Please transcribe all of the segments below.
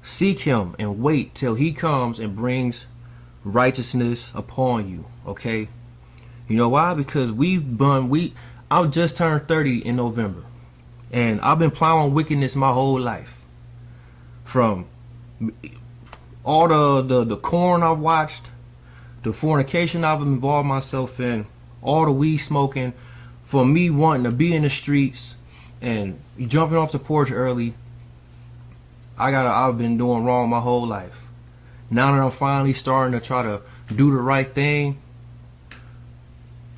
Seek him and wait till he comes and brings righteousness upon you. Okay? You know why? Because I just turned 30 in November. And I've been plowing wickedness my whole life. From all the corn I've watched, the fornication I've involved myself in, all the weed smoking, for me wanting to be in the streets and jumping off the porch early. I've been doing wrong my whole life. Now that I'm finally starting to try to do the right thing,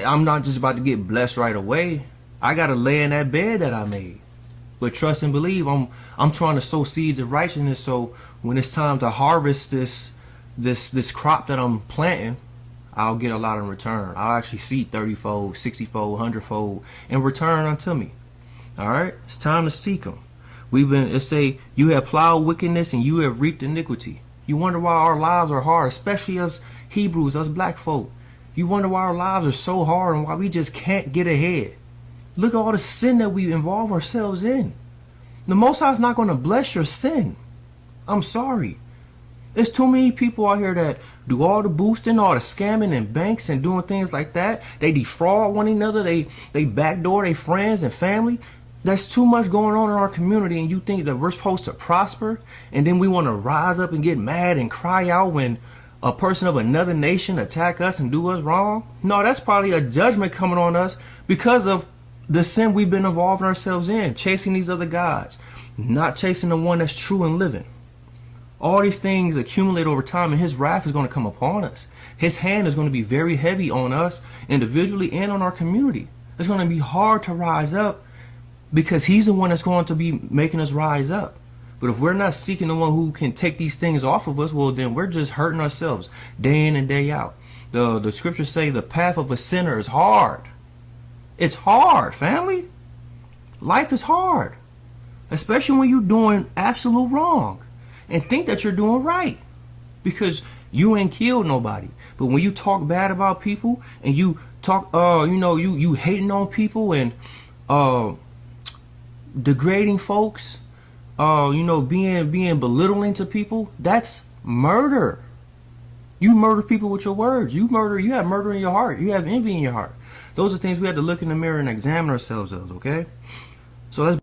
I'm not just about to get blessed right away. I gotta lay in that bed that I made. But trust and believe, I'm trying to sow seeds of righteousness, so when it's time to harvest this crop that I'm planting, I'll get a lot in return. I'll actually see 30-fold, 60-fold, 100-fold in return unto me. Alright? It's time to seek him. It say, you have plowed wickedness and you have reaped iniquity. You wonder why our lives are hard, especially us Hebrews, us black folk. You wonder why our lives are so hard and why we just can't get ahead. Look at all the sin that we involve ourselves in. The Most High is not going to bless your sin. I'm sorry. There's too many people out here that do all the boosting, all the scamming in banks and doing things like that. They defraud one another. They backdoor their friends and family. There's too much going on in our community, and you think that we're supposed to prosper, and then we want to rise up and get mad and cry out when a person of another nation attack us and do us wrong? No, that's probably a judgment coming on us because of the sin we've been involving ourselves in, chasing these other gods, not chasing the one that's true and living. All these things accumulate over time, and his wrath is going to come upon us. His hand is going to be very heavy on us individually and on our community. It's going to be hard to rise up because he's the one that's going to be making us rise up. But if we're not seeking the one who can take these things off of us, well, then we're just hurting ourselves day in and day out. The scriptures say the path of a sinner is hard. It's hard, family. Life is hard, especially when you're doing absolute wrong and think that you're doing right because you ain't killed nobody. But when you talk bad about people and you talk, you hating on people and degrading folks, being belittling to people, that's murder. You murder people with your words. You have murder in your heart. You have envy in your heart. Those are things we have to look in the mirror and examine ourselves of, okay? So let's